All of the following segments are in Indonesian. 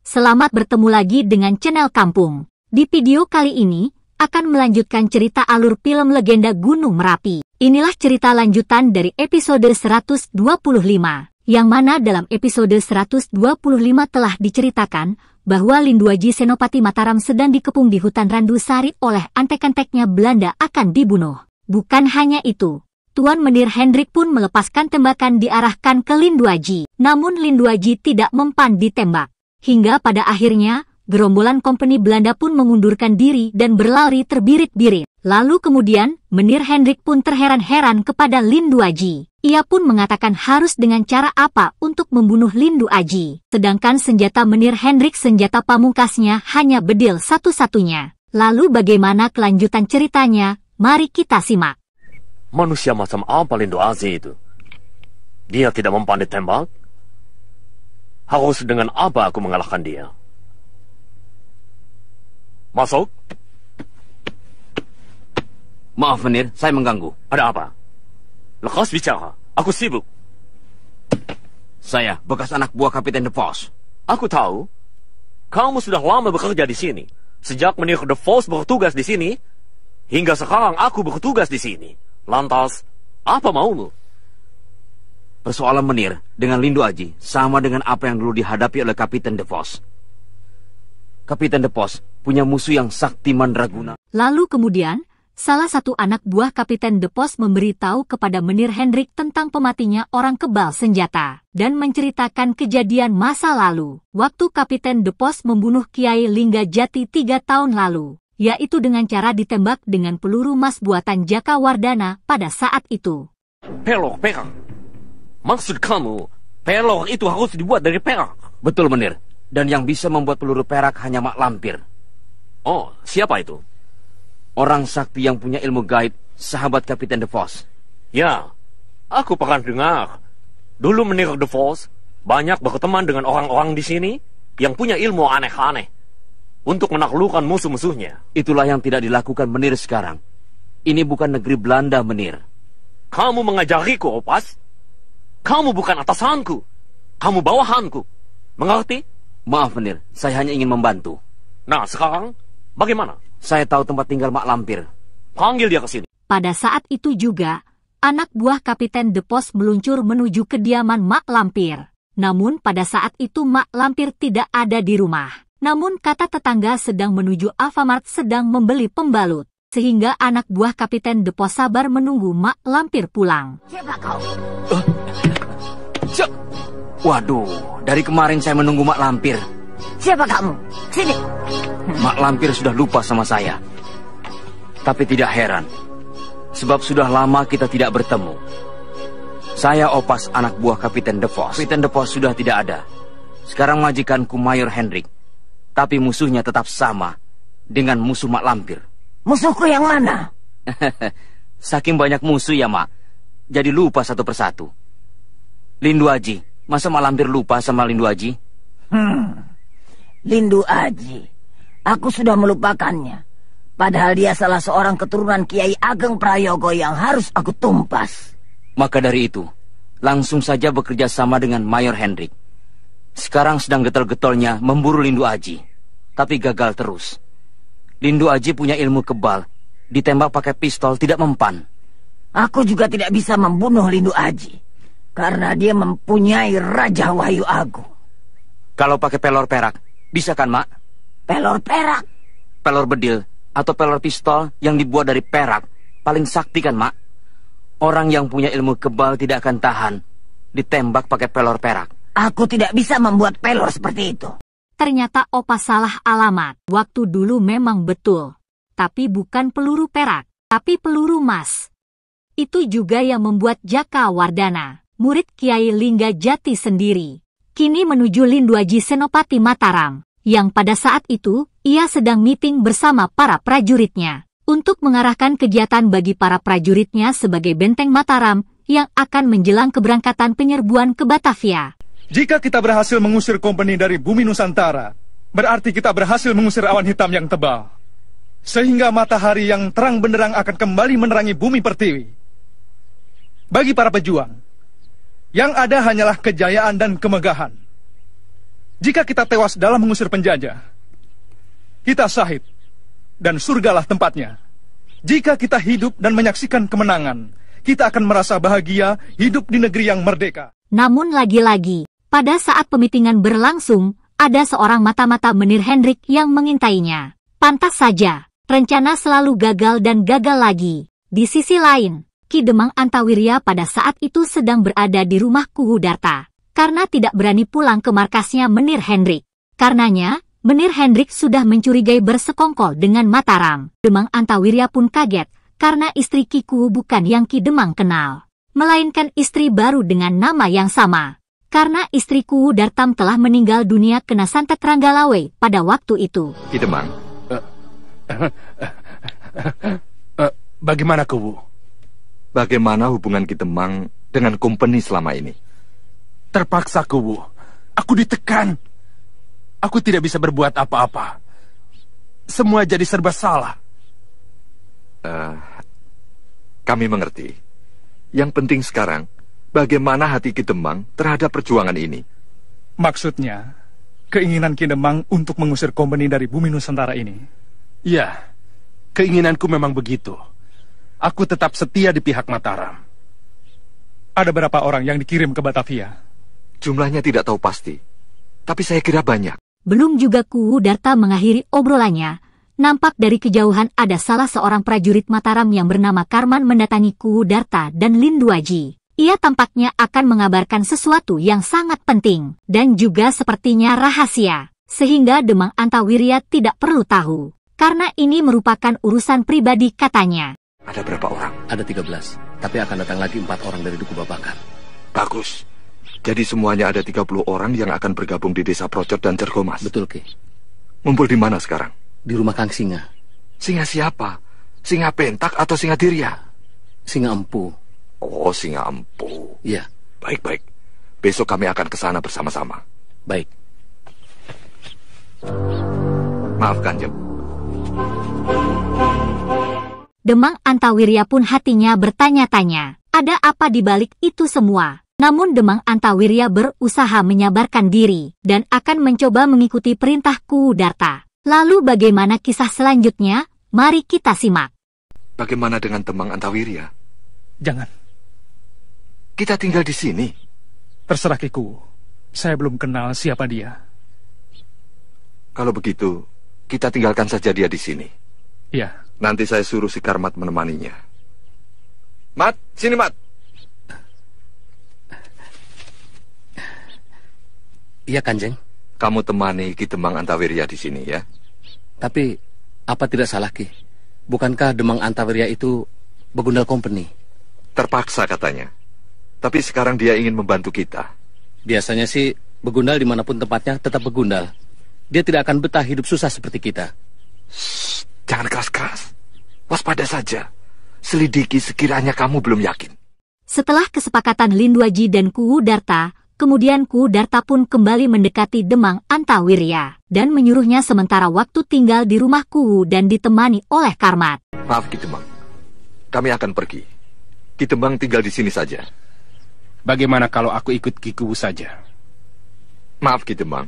Selamat bertemu lagi dengan channel Kampung. Di video kali ini, akan melanjutkan cerita alur film legenda Gunung Merapi. Inilah cerita lanjutan dari episode 125, yang mana dalam episode 125 telah diceritakan bahwa Lindu Aji Senopati Mataram sedang dikepung di hutan Randu Sari oleh antek-anteknya Belanda akan dibunuh. Bukan hanya itu, Tuan Menir Hendrik pun melepaskan tembakan diarahkan ke Lindu Aji. Namun Lindu Aji tidak mempan ditembak. Hingga pada akhirnya, gerombolan kompeni Belanda pun mengundurkan diri dan berlari terbirit-birit. Lalu kemudian, Menir Hendrik pun terheran-heran kepada Lindu Aji. Ia pun mengatakan harus dengan cara apa untuk membunuh Lindu Aji. Sedangkan senjata Menir Hendrik, senjata pamungkasnya, hanya bedil satu-satunya. Lalu bagaimana kelanjutan ceritanya? Mari kita simak. Manusia macam apa Lindu Aji itu? Dia tidak mempan ditembak? Harus dengan apa aku mengalahkan dia? Masuk. Maaf Menir, saya mengganggu. Ada apa? Lekas bicara, aku sibuk. Saya bekas anak buah Kapiten De Vos. Aku tahu. Kamu sudah lama bekerja di sini. Sejak Menir De Vos bertugas di sini, hingga sekarang aku bertugas di sini. Lantas, apa maumu? Persoalan Menir dengan Lindu Aji sama dengan apa yang dulu dihadapi oleh Kapiten De Vos. Kapiten De Vos punya musuh yang sakti mandraguna. Lalu kemudian, salah satu anak buah Kapiten De Vos memberitahu kepada Menir Hendrik tentang pematinya orang kebal senjata dan menceritakan kejadian masa lalu. Waktu Kapiten De Vos membunuh Kiai Lingga Jati 3 tahun lalu, yaitu dengan cara ditembak dengan peluru emas buatan Jaka Wardana pada saat itu. Pelor perak. Maksud kamu, pelor itu harus dibuat dari perak? Betul Menir. Dan yang bisa membuat peluru perak hanya Mak Lampir. Oh, siapa itu? Orang sakti yang punya ilmu gaib, sahabat Kapiten De Vos. Ya, aku pernah dengar. Dulu Menir De Vos banyak berteman dengan orang-orang di sini yang punya ilmu aneh-aneh untuk menaklukkan musuh-musuhnya. Itulah yang tidak dilakukan Menir sekarang. Ini bukan negeri Belanda, Menir. Kamu mengajariku, Opas. Kamu bukan atasanku. Kamu bawahanku. Mengerti? Maaf, Menir. Saya hanya ingin membantu. Nah, sekarang bagaimana? Saya tahu tempat tinggal Mak Lampir. Panggil dia ke sini. Pada saat itu juga, anak buah Kapiten De Vos meluncur menuju kediaman Mak Lampir. Namun pada saat itu Mak Lampir tidak ada di rumah. Namun kata tetangga sedang menuju Alfamart sedang membeli pembalut. Sehingga anak buah Kapiten De Vos sabar menunggu Mak Lampir pulang. Siapa kau? Waduh, dari kemarin saya menunggu Mak Lampir. Siapa kamu? Sini. Mak Lampir sudah lupa sama saya. Tapi tidak heran, sebab sudah lama kita tidak bertemu. Saya Opas, anak buah Kapiten De Vos. Kapiten De Vos sudah tidak ada. Sekarang majikanku Mayor Hendrik. Tapi musuhnya tetap sama dengan musuh Mak Lampir. Musuhku yang mana? Saking banyak musuh ya, Mak. Jadi lupa satu persatu. Lindu Aji. Masa Mak Lampir lupa sama Lindu Aji? Lindu Aji. Aku sudah melupakannya. Padahal dia salah seorang keturunan Kiai Ageng Prayogo yang harus aku tumpas. Maka dari itu, langsung saja bekerja sama dengan Mayor Hendrik. Sekarang sedang getol-getolnya memburu Lindu Aji. Tapi gagal terus. Lindu Aji punya ilmu kebal. Ditembak pakai pistol tidak mempan. Aku juga tidak bisa membunuh Lindu Aji. Karena dia mempunyai Raja Wahyu Agung. Kalau pakai pelor perak, bisa kan, Mak? Pelor perak? Pelor bedil atau pelor pistol yang dibuat dari perak paling sakti kan, Mak? Orang yang punya ilmu kebal tidak akan tahan ditembak pakai pelor perak. Aku tidak bisa membuat pelor seperti itu. Ternyata Opas salah alamat. Waktu dulu memang betul. Tapi bukan peluru perak, tapi peluru emas. Itu juga yang membuat Jaka Wardana, murid Kiai Lingga Jati sendiri, kini menuju Lindu Aji Senopati Mataram, yang pada saat itu, ia sedang meeting bersama para prajuritnya, untuk mengarahkan kegiatan bagi para prajuritnya sebagai benteng Mataram, yang akan menjelang keberangkatan penyerbuan ke Batavia. Jika kita berhasil mengusir kompeni dari bumi Nusantara, berarti kita berhasil mengusir awan hitam yang tebal. Sehingga matahari yang terang benderang akan kembali menerangi bumi pertiwi. Bagi para pejuang, yang ada hanyalah kejayaan dan kemegahan. Jika kita tewas dalam mengusir penjajah, kita syahid, dan surgalah tempatnya. Jika kita hidup dan menyaksikan kemenangan, kita akan merasa bahagia hidup di negeri yang merdeka. Namun lagi-lagi, pada saat pemitingan berlangsung, ada seorang mata-mata Menir Hendrik yang mengintainya. Pantas saja, rencana selalu gagal dan gagal lagi. Di sisi lain, Ki Demang Antawirya pada saat itu sedang berada di rumah Kuhudarta, karena tidak berani pulang ke markasnya Menir Hendrik. Karenanya, Menir Hendrik sudah mencurigai bersekongkol dengan Mataram. Demang Antawirya pun kaget, karena istri Ki Kuwu bukan yang Ki Demang kenal, melainkan istri baru dengan nama yang sama. Karena istri Kuhudartam telah meninggal dunia kena santet Ranggalawe pada waktu itu. Ki Demang. Bagaimana Kuwu? Bagaimana hubungan Ki Demang dengan company selama ini? Terpaksa Kuwu. Aku ditekan. Aku tidak bisa berbuat apa-apa. Semua jadi serba salah. Kami mengerti. Yang penting sekarang, bagaimana hati Ki Demang terhadap perjuangan ini? Maksudnya, keinginan Ki Demang untuk mengusir company dari bumi Nusantara ini. Ya, keinginanku memang begitu. Aku tetap setia di pihak Mataram. Ada berapa orang yang dikirim ke Batavia? Jumlahnya tidak tahu pasti, tapi saya kira banyak. Belum juga Kuhudarta mengakhiri obrolannya, nampak dari kejauhan ada salah seorang prajurit Mataram yang bernama Karman mendatangi Kuhudarta dan Linduaji. Ia tampaknya akan mengabarkan sesuatu yang sangat penting, dan juga sepertinya rahasia, sehingga Demang Antawirya tidak perlu tahu, karena ini merupakan urusan pribadi katanya. Ada berapa orang? Ada 13, tapi akan datang lagi 4 orang dari Duku Babakan. Bagus. Jadi semuanya ada 30 orang yang akan bergabung di desa Procot dan Cergomas. Betul, Ki. Ngumpul di mana sekarang? Di rumah Kang Singa. Singa siapa? Singa Pentak atau Singa Dirya? Singa Empu. Oh, Singa Empu. Iya. Baik-baik. Besok kami akan ke sana bersama-sama. Baik. Maaf, Kanjeng. Demang Antawirya pun hatinya bertanya-tanya, ada apa di balik itu semua? Namun Demang Antawirya berusaha menyabarkan diri, dan akan mencoba mengikuti perintah Kuhudarta. Lalu bagaimana kisah selanjutnya? Mari kita simak. Bagaimana dengan Demang Antawirya? Jangan. Kita tinggal di sini. Terserah Ki Kuwu. Saya belum kenal siapa dia. Kalau begitu, kita tinggalkan saja dia di sini. Iya. Nanti saya suruh si Karmat menemaninya. Mat, sini Mat. Iya, Kanjeng. Kamu temani Ki Demang Antawirya di sini ya. Tapi, apa tidak salah, Ki? Bukankah Demang Antawirya itu begundal company? Terpaksa katanya. Tapi sekarang dia ingin membantu kita. Biasanya sih, begundal dimanapun tempatnya tetap begundal. Dia tidak akan betah hidup susah seperti kita. Shh, jangan keras-keras. Waspada saja. Selidiki sekiranya kamu belum yakin. Setelah kesepakatan Linduaji dan Kuhudarta, kemudian Kuhudarta pun kembali mendekati Demang Antawirya, dan menyuruhnya sementara waktu tinggal di rumah Kuwu dan ditemani oleh Karmat. Maaf Ki Demang, kami akan pergi. Ki Demang tinggal di sini saja. Bagaimana kalau aku ikut Ki Kuwu saja? Maaf Ki Demang,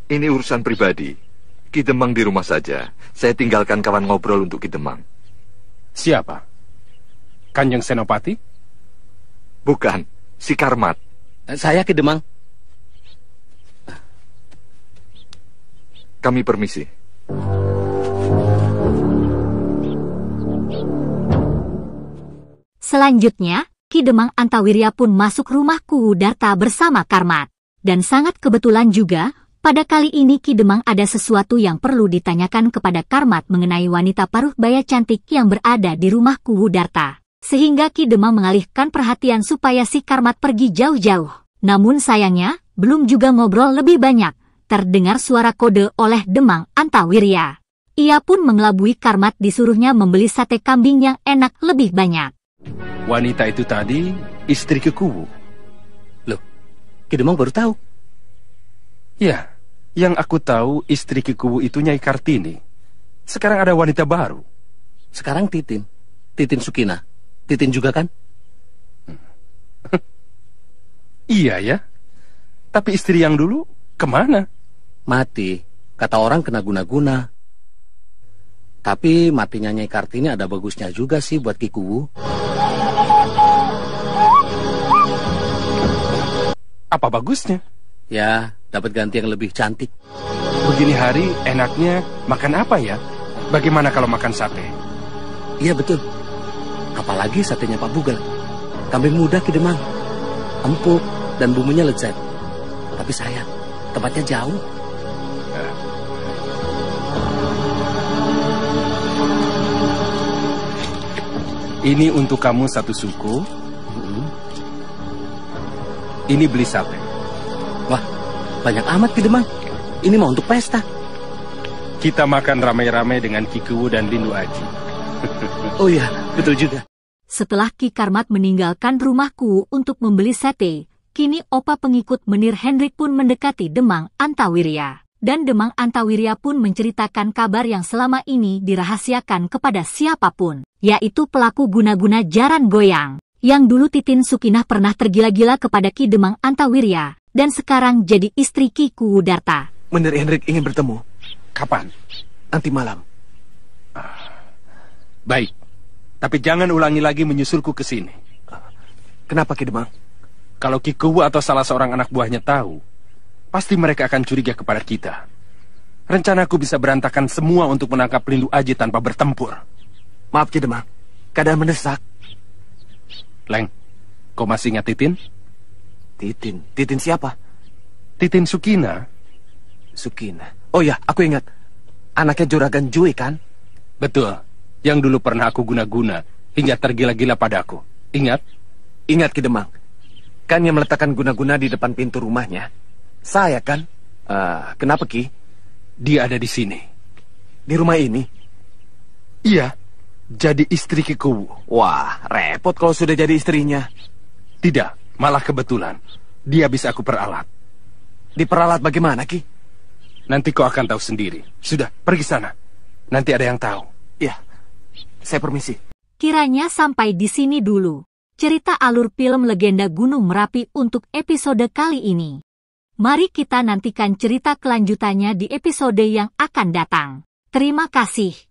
ini urusan pribadi. Ki Demang di rumah saja. Saya tinggalkan kawan ngobrol untuk Ki Demang. Siapa? Kanjeng Senopati? Bukan, si Karmat. Saya Ki Demang. Kami permisi. Selanjutnya, Ki Demang Antawirya pun masuk rumah Kuhudarta bersama Karmat. Dan sangat kebetulan juga, pada kali ini Ki Demang ada sesuatu yang perlu ditanyakan kepada Karmat mengenai wanita paruh baya cantik yang berada di rumah Kuhudarta. Sehingga Ki Demang mengalihkan perhatian supaya si Karmat pergi jauh-jauh. Namun sayangnya, belum juga ngobrol lebih banyak, terdengar suara kode oleh Demang Antawirya. Ia pun mengelabui Karmat disuruhnya membeli sate kambing yang enak lebih banyak. Wanita itu tadi istri Ki Kuwu. Loh, Ki Demang baru tahu? Ya, yang aku tahu istri Ki Kuwu itu Nyai Kartini. Sekarang ada wanita baru. Sekarang Titin. Titin Sukina. Titin juga kan? Iya ya. Tapi istri yang dulu kemana? Mati, kata orang kena guna-guna. Tapi matinya Nyai Kartini ada bagusnya juga sih buat Ki Kuwu. Apa bagusnya? Ya, dapat ganti yang lebih cantik. Begini hari enaknya makan apa ya? Bagaimana kalau makan sate? Iya betul. Apalagi satenya Pak Bugel. Kambing muda Ki Demang. Empuk dan bumbunya lezat. Tapi sayang, tempatnya jauh. Ini untuk kamu satu suku. Ini beli sate. Wah, banyak amat Ki Demang. Ini mau untuk pesta. Kita makan ramai-ramai dengan Ki Kuwu dan Lindu Aji. Oh iya, betul juga. Setelah Ki Karmat meninggalkan rumah Kuwu untuk membeli sate, kini opa pengikut Menir Hendrik pun mendekati Demang Antawirya. Dan Demang Antawirya pun menceritakan kabar yang selama ini dirahasiakan kepada siapapun, yaitu pelaku guna-guna jaran goyang. Yang dulu Titin Sukinah pernah tergila-gila kepada Ki Demang Antawirya, dan sekarang jadi istri Ki Kuwu Darta. Menir Hendrik ingin bertemu. Kapan? Nanti malam. Baik, tapi jangan ulangi lagi menyusulku ke sini. Kenapa Ki Demang? Kalau Ki Kuwu atau salah seorang anak buahnya tahu, pasti mereka akan curiga kepada kita. Rencanaku bisa berantakan semua untuk menangkap Lindu Aji tanpa bertempur. Maaf Ki Demang, keadaan mendesak. Leng, kau masih ingat Titin? Titin siapa? Titin Sukina. Sukina. Oh ya, aku ingat. Anaknya Juragan Jui kan? Betul, yang dulu pernah aku guna-guna hingga tergila-gila padaku. Ingat? Ingat Ki Demang. Kan yang meletakkan guna-guna di depan pintu rumahnya. Saya kan? Kenapa Ki? Dia ada di sini. Di rumah ini? Iya, jadi istri Ki Kuwu. Wah, repot kalau sudah jadi istrinya. Tidak, malah kebetulan. Dia bisa aku peralat. Diperalat bagaimana Ki? Nanti kau akan tahu sendiri. Sudah, pergi sana. Nanti ada yang tahu. Ya, saya permisi. Kiranya sampai di sini dulu cerita alur film Legenda Gunung Merapi untuk episode kali ini. Mari kita nantikan cerita kelanjutannya di episode yang akan datang. Terima kasih.